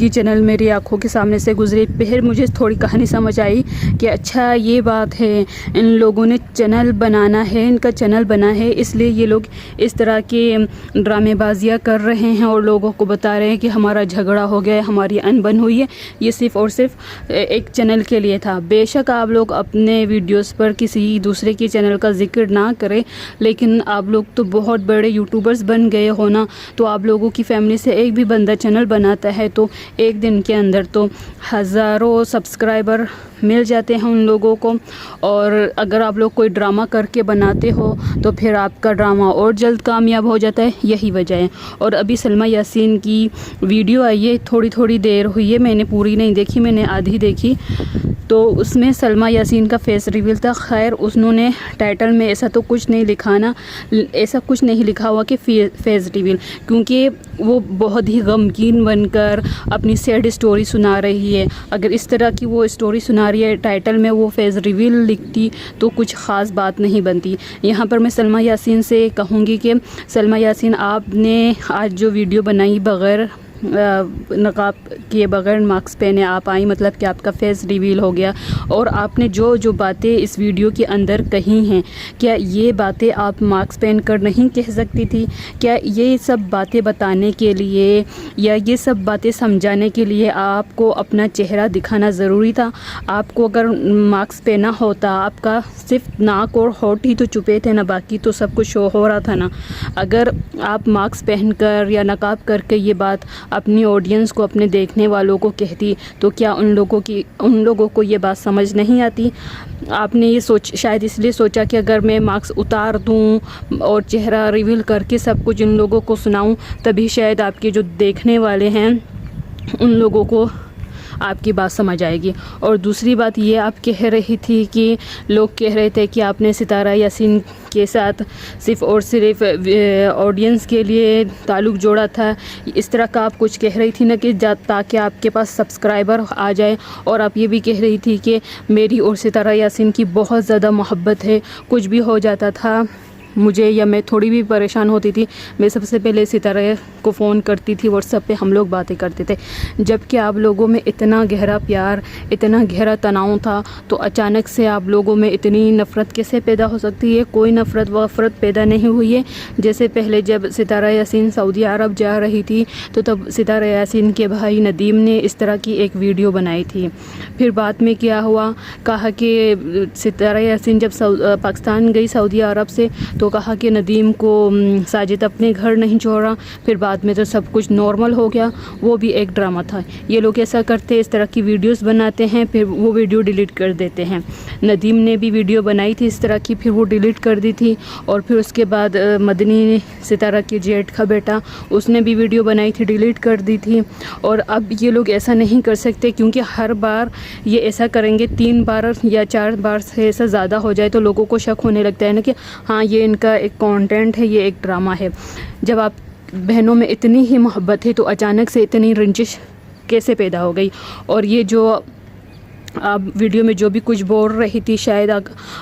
کی چینل میری آنکھوں کے سامنے سے گزری. پھر مجھے تھوڑی کہانی سمجھ آئی کہ اچھا یہ بات ہے، ان لوگوں نے چینل بنانا ہے، ان کا چینل بنا ہے، اس لیے یہ لوگ اس طرح کے ڈرامے بازیاں کر رہے ہیں اور لوگوں کو بتا رہے ہیں کہ ہمارا جھگڑا ہو گیا ہے، ہماری انبن ہوئی ہے. یہ صرف اور صرف ایک چینل کے لیے تھا. بے شک آپ لوگ اپنے ویڈیوز پر کسی دوسرے کے چینل کا ذکر نہ کریں، لیکن آپ لوگ تو بہت بڑے یوٹیوبرز بن گئے ہو نا. تو آپ لوگوں کی فیملی سے ایک بھی بندہ چینل بناتا ہے تو ایک دن کے اندر تو ہزاروں سبسکرائبر مل جاتے ہیں ان لوگوں کو. اور اگر آپ لوگ کوئی ڈرامہ کر کے بناتے ہو تو پھر آپ کا ڈرامہ اور جلد کامیاب ہو جاتا ہے. یہی وجہ ہے. اور ابھی سلمیٰ یاسین کی ویڈیو آئی ہے، تھوڑی دیر ہوئی ہے، میں نے پوری نہیں دیکھی، میں نے آدھی دیکھی. تو اس میں سلمیٰ یاسین کا فیس ریویل تھا. خیر انہوں نے ٹائٹل میں ایسا تو کچھ نہیں لکھا نا، ایسا کچھ نہیں لکھا ہوا کہ فیس ریویل، کیونکہ وہ بہت ہی غمگین بن کر اپنی سیڈ اسٹوری سنا رہی ہے. اگر اس طرح کی وہ اسٹوری سنا رہی ہے، ٹائٹل میں وہ فیس ریویل لکھتی تو کچھ خاص بات نہیں بنتی. یہاں پر میں سلمیٰ یاسین سے کہوں گی کہ سلمیٰ یاسین، آپ نے آج جو ویڈیو بنائی بغیر نقاب کیے، بغیر ماسک پہنے آپ آئی، مطلب کہ آپ کا فیس ریویل ہو گیا. اور آپ نے جو باتیں اس ویڈیو کے اندر کہی ہیں، کیا یہ باتیں آپ ماسک پہن کر نہیں کہہ سکتی تھی؟ کیا یہ سب باتیں بتانے کے لیے یا یہ سب باتیں سمجھانے کے لیے آپ کو اپنا چہرہ دکھانا ضروری تھا؟ آپ کو اگر ماسک پہنا ہوتا، آپ کا صرف ناک اور ہونٹ ہی تو چھپے تھے نا، باقی تو سب کچھ شو ہو رہا تھا نا. اگر آپ ماسک پہن کر یا نقاب کر کے یہ بات اپنی آڈینس کو، اپنے دیکھنے والوں کو کہتی تو کیا ان لوگوں کو یہ بات سمجھ نہیں آتی؟ آپ نے یہ شاید اس لیے سوچا کہ اگر میں ماسک اتار دوں اور چہرہ ریویل کر کے سب کچھ ان لوگوں کو سناؤں، تبھی شاید آپ کے جو دیکھنے والے ہیں ان لوگوں کو آپ کی بات سمجھ آئے گی. اور دوسری بات یہ آپ کہہ رہی تھی کہ لوگ کہہ رہے تھے کہ آپ نے ستارہ یاسین کے ساتھ صرف اور صرف آڈینس کے لیے تعلق جوڑا تھا. اس طرح کا آپ کچھ کہہ رہی تھی نا کہ تاکہ آپ کے پاس سبسکرائبر آ جائے. اور آپ یہ بھی کہہ رہی تھی کہ میری اور ستارہ یاسین کی بہت زیادہ محبت ہے، کچھ بھی ہو جاتا تھا مجھے یا میں تھوڑی بھی پریشان ہوتی تھی، میں سب سے پہلے ستارہ کو فون کرتی تھی، واٹس ایپ پہ ہم لوگ باتیں کرتے تھے. جبکہ آپ لوگوں میں اتنا گہرا پیار، اتنا گہرا تناؤ تھا، تو اچانک سے آپ لوگوں میں اتنی نفرت کیسے پیدا ہو سکتی ہے؟ کوئی نفرت وفرت پیدا نہیں ہوئی ہے. جیسے پہلے جب ستارہ یاسین سعودی عرب جا رہی تھی تو تب ستارہ یاسین کے بھائی ندیم نے اس طرح کی ایک ویڈیو بنائی تھی. پھر بعد میں کیا ہوا، کہا کہ ستارہ یاسین جب پاکستان گئی سعودی عرب سے تو کہا کہ ندیم کو ساجد اپنے گھر نہیں چھوڑا. پھر بعد میں تو سب کچھ نارمل ہو گیا. وہ بھی ایک ڈرامہ تھا. یہ لوگ ایسا کرتے، اس طرح کی ویڈیوز بناتے ہیں، پھر وہ ویڈیو ڈیلیٹ کر دیتے ہیں. ندیم نے بھی ویڈیو بنائی تھی اس طرح کی، پھر وہ ڈیلیٹ کر دی تھی. اور پھر اس کے بعد مدنی ستارہ کے جیٹ کا بیٹا، اس نے بھی ویڈیو بنائی تھی، ڈیلیٹ کر دی تھی. اور اب یہ لوگ ایسا نہیں کر سکتے، کیونکہ ہر بار یہ ایسا کریں گے، 3 بار یا 4 بار سے ایسا زیادہ ہو جائے تو لوگوں کو شک ہونے لگتا ہے نا کہ ہاں یہ ان کا ایک کانٹینٹ ہے، یہ ایک ڈرامہ ہے. جب آپ بہنوں میں اتنی ہی محبت ہے تو اچانک سے اتنی رنجش کیسے پیدا ہو گئی؟ اور یہ جو آپ ویڈیو میں جو بھی کچھ بول رہی تھی، شاید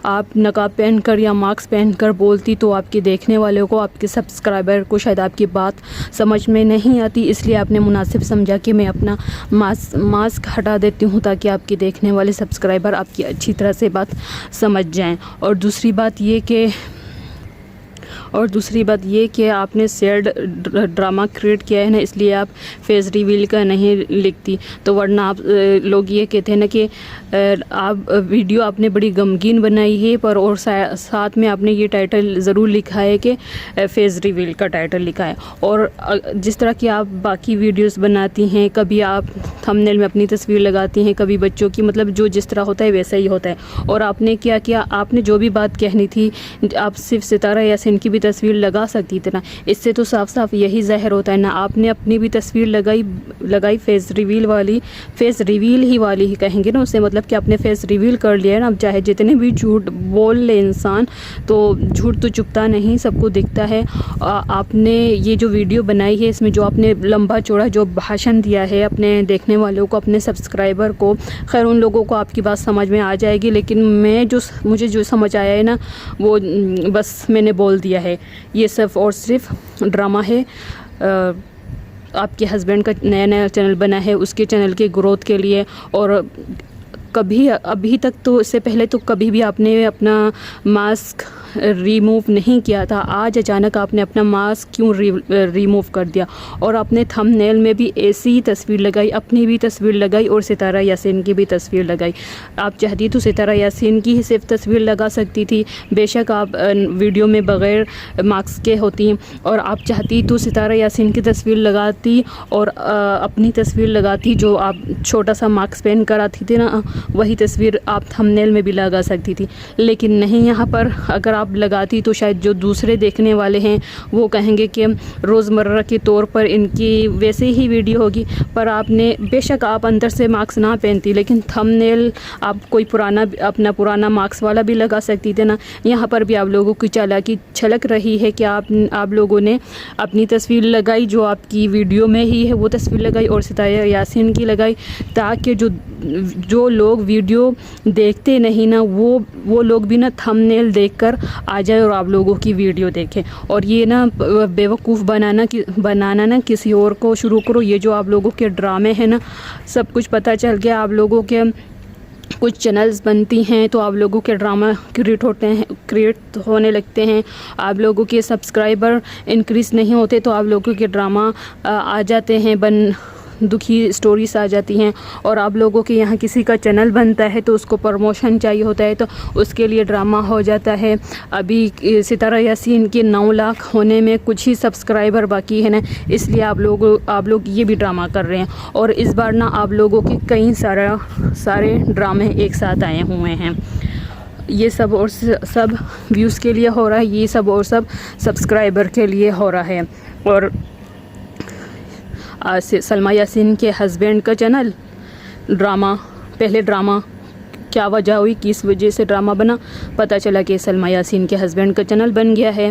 آپ نقاب پہن کر یا ماسک پہن کر بولتی تو آپ کے دیکھنے والوں کو، آپ کے سبسکرائبر کو شاید آپ کی بات سمجھ میں نہیں آتی. اس لیے آپ نے مناسب سمجھا کہ میں اپنا ماسک ہٹا دیتی ہوں تاکہ آپ کے دیکھنے والے سبسکرائبر آپ کی اچھی طرح سے بات سمجھ جائیں. اور دوسری بات یہ کہ آپ نے سیڈ ڈرامہ کریٹ کیا ہے نا، اس لیے آپ فیس ریویل کا نہیں لکھتی. تو ورنہ آپ لوگ یہ کہتے ہیں نا کہ آپ ویڈیو آپ نے بڑی غمگین بنائی ہے، پر اور ساتھ میں آپ نے یہ ٹائٹل ضرور لکھا ہے کہ فیس ریویل کا ٹائٹل لکھا ہے. اور جس طرح کہ آپ باقی ویڈیوز بناتی ہیں، کبھی آپ تھمبنیل میں اپنی تصویر لگاتی ہیں، کبھی بچوں کی، مطلب جو جس طرح ہوتا ہے ویسا ہی ہوتا ہے. اور آپ نے کیا کیا، آپ نے جو بھی بات کہنی تھی، آپ صرف ستارہ یاسین کی بھی تصویر لگا سکتی تھی نا. اس سے تو صاف صاف یہی ظاہر ہوتا ہے نا، آپ نے اپنی بھی تصویر لگائی فیس ریویل ہی والی کہیں گے نا اسے، مطلب کہ آپ نے فیس ریویل کر لیا ہے نا. اب چاہے جتنے بھی جھوٹ بول لے انسان، تو جھوٹ تو چپتا نہیں، سب کو دکھتا ہے. آپ نے یہ جو ویڈیو بنائی ہے، اس میں جو آپ نے لمبا چوڑا جو بھاشن دیا ہے اپنے دیکھنے والوں کو، اپنے سبسکرائبر کو، خیر ان لوگوں کو آپ کی بات سمجھ میں آ جائے گی، لیکن مجھے جو سمجھ آیا ہے نا، وہ بس میں نے بول دیا ہے. یہ صرف اور صرف ڈرامہ ہے. آپ کے ہسبینڈ کا نیا چینل بنا ہے اس کے چینل کے گروتھ کے لیے، اور کبھی ابھی تک تو اس سے پہلے تو کبھی بھی آپ نے اپنا ماسک ریموو نہیں کیا تھا، آج اچانک آپ نے اپنا ماسک کیوں ریموو کر دیا؟ اور اپنے تھم نیل میں بھی ایسی تصویر لگائی، اپنی بھی تصویر لگائی اور ستارہ یاسین کی بھی تصویر لگائی۔ آپ چاہتی تو ستارہ یاسین کی ہی صرف تصویر لگا سکتی تھی، بے شک آپ ویڈیو میں بغیر ماسک کے ہوتی، اور آپ چاہتی تو ستارہ یاسین کی تصویر لگاتی اور اپنی تصویر لگاتی جو آپ چھوٹا سا ماسک پہن کر آتی تھی نا، وہی تصویر آپ تھم نیل میں بھی لگا سکتی تھی، لیکن نہیں، یہاں پر اگر آپ لگاتی تو شاید جو دوسرے دیکھنے والے ہیں وہ کہیں گے کہ روزمرہ کے طور پر ان کی ویسے ہی ویڈیو ہوگی، پر آپ نے بے شک آپ اندر سے ماسک نہ پہنتی، لیکن تھم نیل آپ کوئی اپنا پرانا ماسک والا بھی لگا سکتی تھے نا۔ یہاں پر بھی آپ لوگوں کی چالاکی چھلک رہی ہے کہ آپ لوگوں نے اپنی تصویر لگائی جو آپ کی ویڈیو میں ہی ہے وہ تصویر لگائی اور ستارہ یاسین کی لگائی، تاکہ جو لوگ ویڈیو دیکھتے نہیں نا وہ لوگ بھی نا تھم نیل دیکھ کر آ جائے اور آپ لوگوں کی ویڈیو دیکھیں، اور یہ نا بیوقوف بنانا نا کسی اور کو شروع کرو۔ یہ جو آپ لوگوں کے ڈرامے ہیں نا، سب کچھ پتہ چل گیا، آپ لوگوں کے کچھ چینلز بنتی ہیں تو آپ لوگوں کے ڈرامہ کریٹ ہونے لگتے ہیں، آپ لوگوں کے سبسکرائبر انکریز نہیں ہوتے تو آپ لوگوں کے ڈرامہ آ جاتے ہیں، دکھی سٹوریز آ جاتی ہیں، اور آپ لوگوں کے یہاں کسی کا چینل بنتا ہے تو اس کو پروموشن چاہیے ہوتا ہے تو اس کے لیے ڈرامہ ہو جاتا ہے۔ ابھی ستارہ یاسین کے 9 لاکھ ہونے میں کچھ ہی سبسکرائبر باقی ہے نا، اس لیے آپ لوگ یہ بھی ڈرامہ کر رہے ہیں، اور اس بار نا آپ لوگوں کے کئی سارے ڈرامے ایک ساتھ آئے ہوئے ہیں۔ یہ سب اور سب ویوز کے لیے ہو رہا ہے، یہ سب اور سب سبسکرائبر کے لیے ہو رہا ہے۔ اور سلمیٰ یاسین کے ہسبینڈ کا چینل پہلے ڈرامہ کیا وجہ ہوئی، کس وجہ سے ڈرامہ بنا، پتہ چلا کہ سلمیٰ یاسین کے ہسبینڈ کا چینل بن گیا ہے۔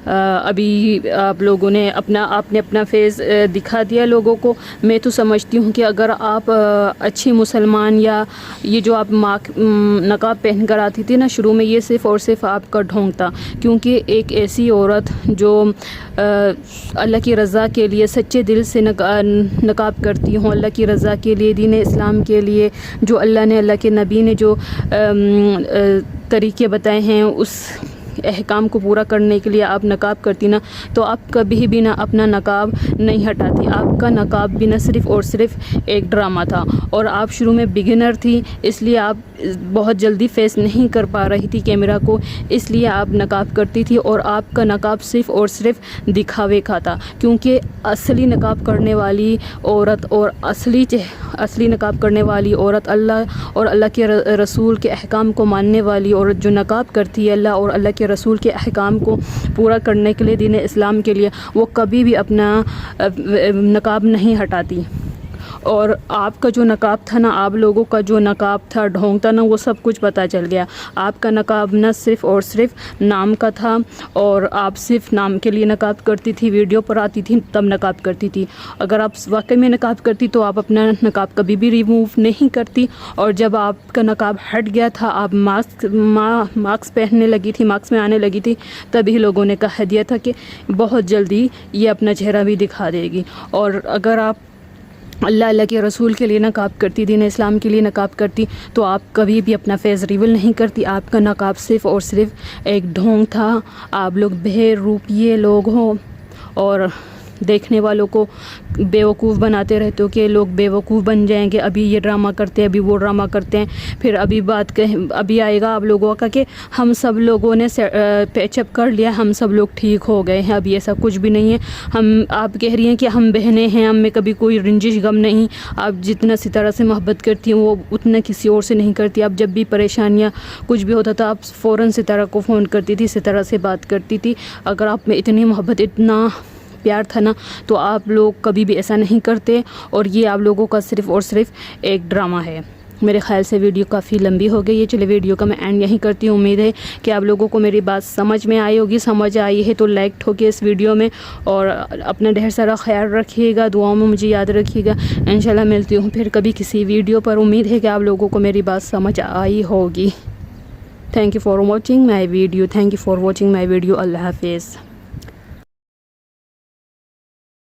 ابھی آپ لوگوں نے اپنا فیس دکھا دیا لوگوں کو۔ میں تو سمجھتی ہوں کہ اگر آپ اچھی مسلمان، یا یہ جو آپ نقاب پہن کر آتی تھی نا شروع میں، یہ صرف اور صرف آپ کا ڈھونگ تھا، کیونکہ ایک ایسی عورت جو اللہ کی رضا کے لیے سچے دل سے نقاب کرتی ہوں، اللہ کی رضا کے لیے، دین اسلام کے لیے، جو اللہ کے نبی نے جو طریقے بتائے ہیں اس احکام کو پورا کرنے کے لیے آپ نقاب کرتی نا، تو آپ کبھی بھی نہ اپنا نقاب نہیں ہٹاتی۔ آپ کا نقاب بھی نہ صرف اور صرف ایک ڈرامہ تھا، اور آپ شروع میں بگنر تھی، اس لیے آپ بہت جلدی فیس نہیں کر پا رہی تھی کیمرہ کو، اس لیے آپ نقاب کرتی تھی، اور آپ کا نقاب صرف اور صرف دکھاوے کا تھا، کیونکہ اصلی نقاب کرنے والی عورت اور اصلی نقاب کرنے والی عورت، اللہ اور اللہ کے رسول کے احکام کو ماننے والی عورت جو نقاب کرتی ہے اللہ اور اللہ کے رسول کے احکام کو پورا کرنے کے لیے، دین اسلام کے لیے، وہ کبھی بھی اپنا نقاب نہیں ہٹاتی۔ اور آپ کا جو نقاب تھا نا، آپ لوگوں کا جو نقاب تھا، ڈھونگ تھا نا، وہ سب کچھ پتہ چل گیا۔ آپ کا نقاب نہ صرف اور صرف نام کا تھا، اور آپ صرف نام کے لیے نقاب کرتی تھی، ویڈیو پر آتی تھی تب نقاب کرتی تھی۔ اگر آپ واقعی میں نقاب کرتی تو آپ اپنا نقاب کبھی بھی ریموو نہیں کرتی، اور جب آپ کا نقاب ہٹ گیا تھا، آپ ماسک پہننے لگی تھی، ماسک میں آنے لگی تھی، تبھی لوگوں نے کہہ دیا تھا کہ بہت جلدی یہ اپنا چہرہ بھی دکھا دے گی۔ اور اگر آپ اللہ کے رسول کے لیے نقاب کرتی، دین اسلام کے لیے نقاب کرتی، تو آپ کبھی بھی اپنا فیس ریویل نہیں کرتی۔ آپ کا نقاب صرف اور صرف ایک ڈھونگ تھا۔ آپ لوگ بے روپیے لوگ ہو، اور دیکھنے والوں کو بیوقوف بناتے رہتے ہو کہ لوگ بیوقوف بن جائیں گے، ابھی یہ ڈرامہ کرتے ہیں، ابھی وہ ڈرامہ کرتے ہیں، پھر ابھی آئے گا آپ لوگوں کا کہ ہم سب لوگوں نے پیچ اپ کر لیا، ہم سب لوگ ٹھیک ہو گئے ہیں۔ ابھی ایسا کچھ بھی نہیں ہے۔ آپ کہہ رہی ہیں کہ ہم بہنیں ہیں، ہم میں کبھی کوئی رنجش غم نہیں، آپ جتنا ستارہ سے محبت کرتی ہیں وہ اتنا کسی اور سے نہیں کرتی۔ آپ جب بھی پریشانیاں کچھ بھی ہوتا تھا، آپ فوراً ستارہ کو فون کرتی تھی، ستارہ سے بات کرتی تھی۔ اگر آپ میں اتنی محبت، اتنا پیار تھا نا، تو آپ لوگ کبھی بھی ایسا نہیں کرتے، اور یہ آپ لوگوں کا صرف اور صرف ایک ڈرامہ ہے۔ میرے خیال سے ویڈیو کافی لمبی ہو گئی ہے، چلے ویڈیو کا میں اینڈ یہیں کرتی ہوں۔ امید ہے کہ آپ لوگوں کو میری بات سمجھ میں آئی ہوگی، سمجھ آئی ہے تو لائک ٹھوکے اس ویڈیو میں، اور اپنا ڈھیر سارا خیال رکھیے گا، دعاؤں میں مجھے یاد رکھیے گا۔ انشاءاللہ ملتی ہوں پھر کبھی کسی ویڈیو پر۔ امید ہے کہ آپ لوگوں کو میری بات سمجھ آئی ہوگی۔ Thank you for watching my video, اللہ حافظ۔